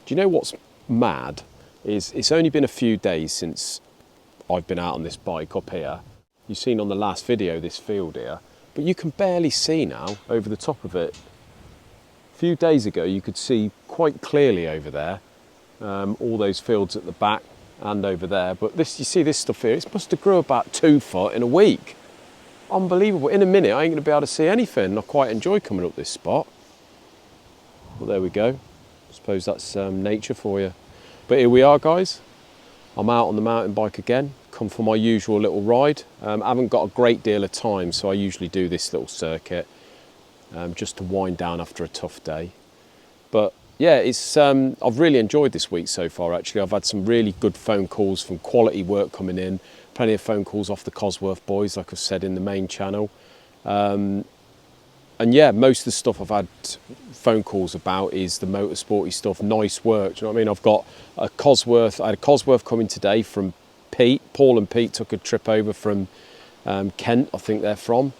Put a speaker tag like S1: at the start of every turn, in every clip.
S1: Do you know what's mad? Is it's only been a few days since I've been out on this bike up here. You've seen on the last video this field here, but you can barely see now over the top of it. A few days ago you could see quite clearly over there, all those fields at the back and over there, but this, you see this stuff here, it's must have grew about 2 foot in a week. Unbelievable. In a minute I ain't going to be able to see anything. I quite enjoy coming up this spot. Well, there we go. I suppose that's nature for you. But here we are, guys. I'm out on the mountain bike again, come for my usual little ride. I haven't got a great deal of time, so I usually do this little circuit just to wind down after a tough day. But yeah, it's I've really enjoyed this week so far, actually. I've had some really good phone calls from quality work coming in, plenty of phone calls off the Cosworth boys, like I've said in the main channel. And yeah, most of the stuff I've had phone calls about is the motorsporty stuff, nice work. Do you know what I mean? I've got a Cosworth, I had a Cosworth coming today from Pete. Paul and Pete took a trip over from Kent, I think they're from.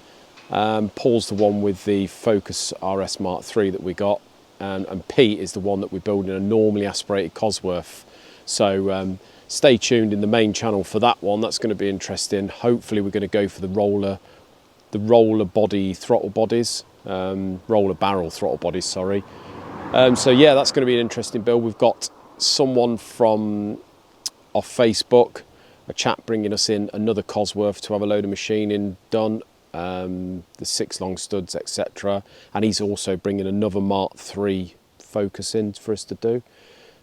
S1: Paul's the one with the Focus RS Mark III that we got. And Pete is the one that we're building a normally aspirated Cosworth. So stay tuned in the main channel for that one. That's going to be interesting. Hopefully we're going to go for the roller body throttle bodies, roller barrel throttle bodies, sorry. So yeah, that's going to be an interesting build. We've got someone from off Facebook, a chap bringing us in another Cosworth to have a load of machining done, the 6 long studs, etc. And he's also bringing another Mark III Focus in for us to do.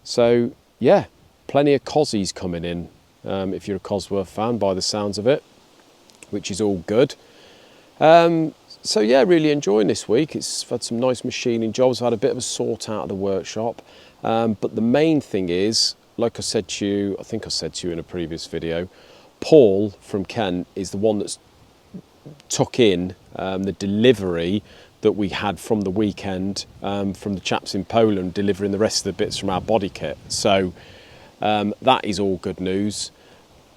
S1: So yeah, plenty of Cosies coming in, if you're a Cosworth fan by the sounds of it, which is all good. So yeah, really enjoying this week. I've had some nice machining jobs. I've had a bit of a sort out of the workshop. But the main thing is, like I said to you, I think I said to you in a previous video, Paul from Kent is the one that's took in the delivery that we had from the weekend from the chaps in Poland, delivering the rest of the bits from our body kit. So that is all good news.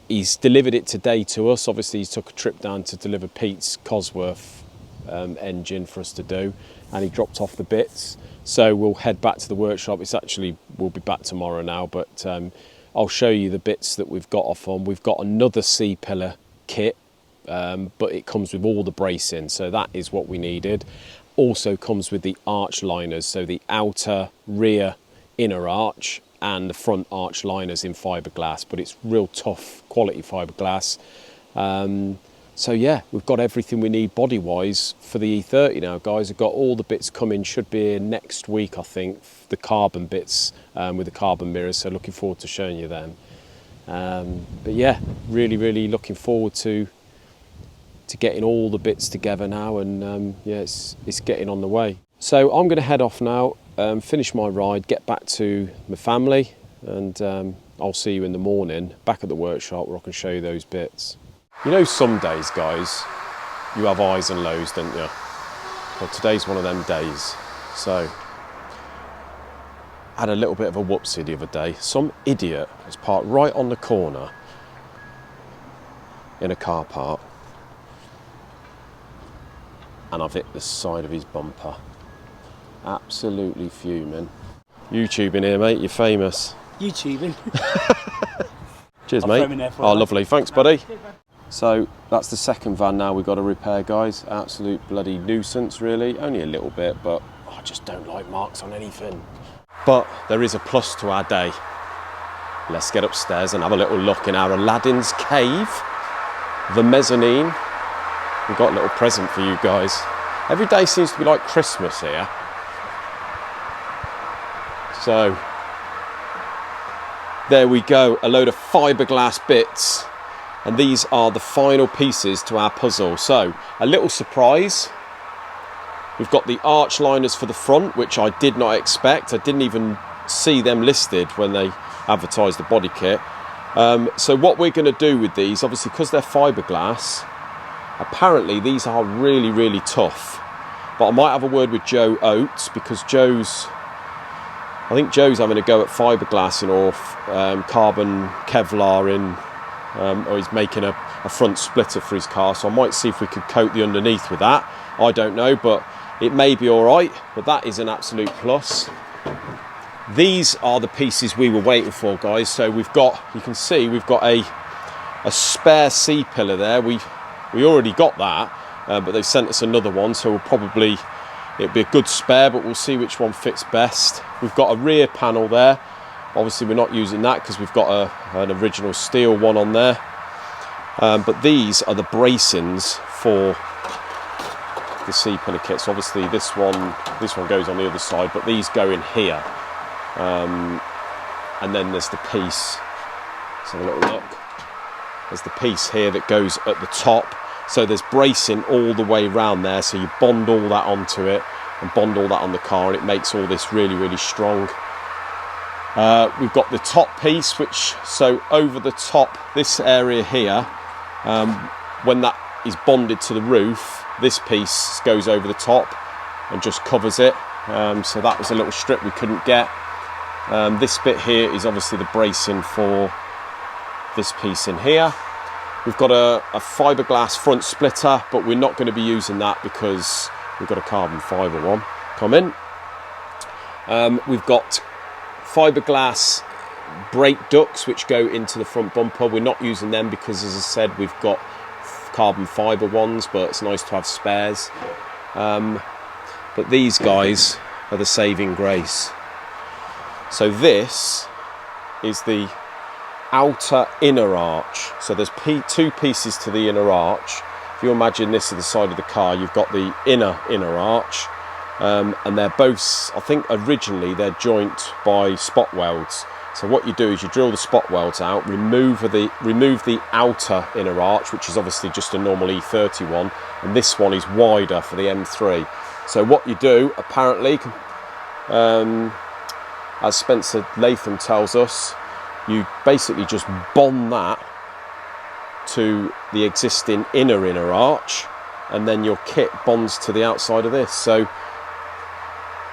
S1: He's delivered it today to us. Obviously, he's took a trip down to deliver Pete's Cosworth engine for us to do, and he dropped off the bits. So we'll head back to the workshop. We'll be back tomorrow now, but I'll show you the bits that we've got off on. We've got another C-pillar kit, but it comes with all the bracing, so that is what we needed. Also comes with the arch liners, so the outer, rear, inner arch, and the front arch liners in fiberglass, but it's real tough quality fiberglass. So yeah, we've got everything we need body wise for the E30 now, guys. I've got all the bits coming, should be here next week, I think, the carbon bits with the carbon mirrors, so looking forward to showing you them. But yeah, really looking forward to getting all the bits together now, and yeah, it's getting on the way. So I'm going to head off now, finish my ride, get back to my family, and I'll see you in the morning back at the workshop where I can show you those bits. You know, some days, guys, you have highs and lows, don't you? Well, today's one of them days. So I had a little bit of a whoopsie the other day. Some idiot was parked right on the corner in a car park, and I've hit the side of his bumper. Absolutely fuming. YouTubing here, mate, you're famous.
S2: YouTubing.
S1: Cheers, mate. Oh, lovely. Thanks, buddy. So that's the second van now we've got to repair, guys. Absolute bloody nuisance, really. Only a little bit, but I just don't like marks on anything. But there is a plus to our day. Let's get upstairs and have a little look in our Aladdin's cave, the mezzanine. We've got a little present for you guys. Every day seems to be like Christmas here. So there we go, a load of fiberglass bits, and these are the final pieces to our puzzle. So a little surprise, we've got the arch liners for the front, which I did not expect. I didn't even see them listed when they advertised the body kit. So what we're going to do with these, obviously because they're fiberglass, apparently these are really tough, but I might have a word with Joe Oates, because I think Joe's having a go at fiberglassing or carbon Kevlar in, or he's making a front splitter for his car, so I might see if we could coat the underneath with that. I don't know, but it may be all right, but that is an absolute plus. These are the pieces we were waiting for, guys. So we've got, you can see, we've got a spare C-pillar there. We already got that, but they've sent us another one, so we'll probably, it'll be a good spare, but we'll see which one fits best. We've got a rear panel there. Obviously we're not using that because we've got an original steel one on there. But these are the bracings for the C-pillar kit. So obviously this one goes on the other side, but these go in here. And then there's the piece, let's have a little look. There's the piece here that goes at the top. So there's bracing all the way around there. So you bond all that onto it and bond all that on the car, and it makes all this really, really strong. We've got the top piece, which, so over the top, this area here, when that is bonded to the roof, this piece goes over the top and just covers it. So that was a little strip we couldn't get. This bit here is obviously the bracing for this piece in here. We've got a fiberglass front splitter, but we're not going to be using that because we've got a carbon fiber one coming. We've got fiberglass brake ducts which go into the front bumper. We're not using them because, as I said, we've got carbon fiber ones, but it's nice to have spares. But these guys are the saving grace. So this is the outer inner arch. So there's two pieces to the inner arch. If you imagine this is the side of the car, you've got the inner arch, and they're both, I think originally they're joint by spot welds. So what you do is you drill the spot welds out, remove the outer inner arch, which is obviously just a normal E30 one, and this one is wider for the M3. So what you do, apparently, as Spencer Latham tells us, you basically just bond that to the existing inner arch, and then your kit bonds to the outside of this. So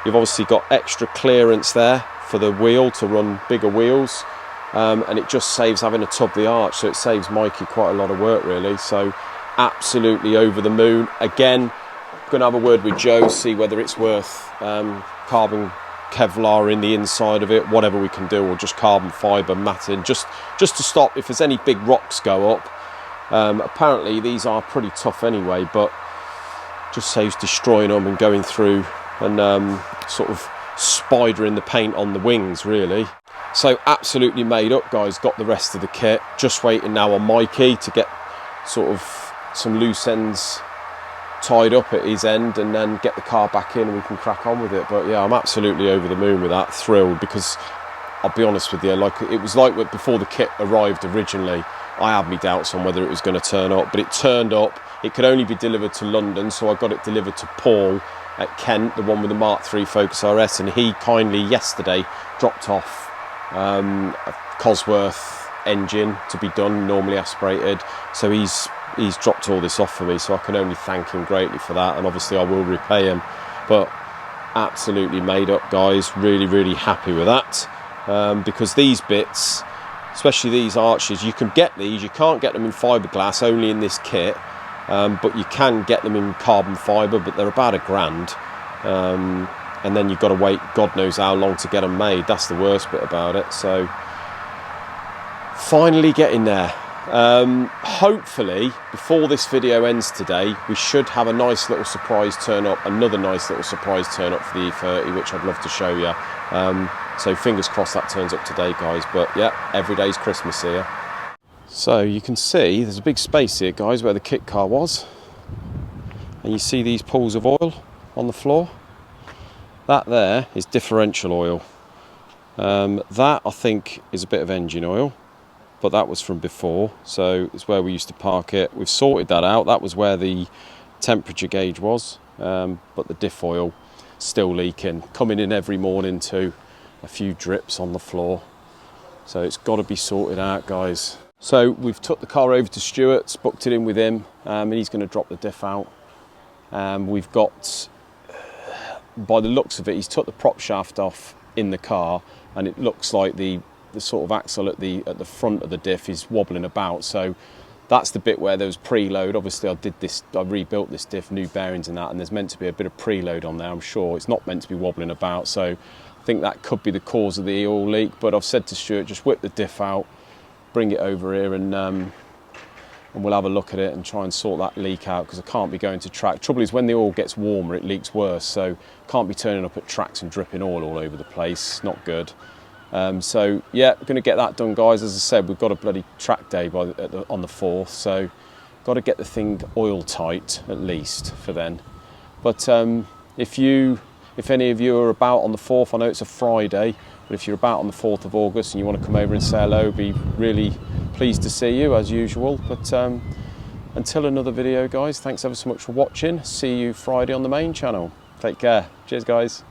S1: you've obviously got extra clearance there for the wheel to run bigger wheels, and it just saves having to tub the arch, so it saves Mikey quite a lot of work really. So absolutely over the moon. Again, going to have a word with Joe, see whether it's worth carbon Kevlar in the inside of it, whatever we can do, or just carbon fibre matting, just to stop if there's any big rocks go up. Apparently these are pretty tough anyway, but just saves destroying them and going through and sort of spidering the paint on the wings really. So absolutely made up, guys. Got the rest of the kit, just waiting now on Mikey to get sort of some loose ends tied up at his end and then get the car back in and we can crack on with it. But yeah, I'm absolutely over the moon with that, thrilled, because I'll be honest with you, like it was like before the kit arrived originally, I had my doubts on whether it was going to turn up, but it turned up. It could only be delivered to London, so I got it delivered to Paul at Kent, the one with the Mark III Focus RS, and he kindly yesterday dropped off a Cosworth engine to be done, normally aspirated, so he's dropped all this off for me, so I can only thank him greatly for that, and obviously I will repay him. But absolutely made up, guys. Really, really happy with that, because these bits, especially these arches, you can get these, you can't get them in fiberglass, only in this kit, but you can get them in carbon fibre, but they're about £1,000, and then you've got to wait God knows how long to get them made. That's the worst bit about it. So finally getting there. Hopefully before this video ends today, we should have a nice little surprise turn up, another nice little surprise turn up for the E30, which I'd love to show you. So fingers crossed that turns up today, guys. But yeah, every day's Christmas here. So you can see there's a big space here, guys, where the kit car was, and you see these pools of oil on the floor. That there is differential oil. That I think is a bit of engine oil, but that was from before, so it's where we used to park it. We've sorted that out. That was where the temperature gauge was, but the diff oil still leaking, coming in every morning to a few drips on the floor. So it's got to be sorted out, guys. So we've took the car over to Stuart's, booked it in with him, and he's going to drop the diff out. We've got, by the looks of it, he's took the prop shaft off in the car, and it looks like the sort of axle at the front of the diff is wobbling about. So that's the bit where there was preload. Obviously I rebuilt this diff, new bearings and that, and there's meant to be a bit of preload on there, I'm sure. It's not meant to be wobbling about, so think that could be the cause of the oil leak, but I've said to Stuart, just whip the diff out, bring it over here, and we'll have a look at it and try and sort that leak out, because I can't be going to track. Trouble is, when the oil gets warmer, it leaks worse, so can't be turning up at tracks and dripping oil all over the place. Not good. So yeah, we're going to get that done, guys. As I said, we've got a bloody track day on the 4th, so got to get the thing oil tight at least for then. But if any of you are about on the 4th, I know it's a Friday, but if you're about on the 4th of August and you want to come over and say hello, be really pleased to see you as usual. But until another video, guys, thanks ever so much for watching. See you Friday on the main channel. Take care. Cheers, guys.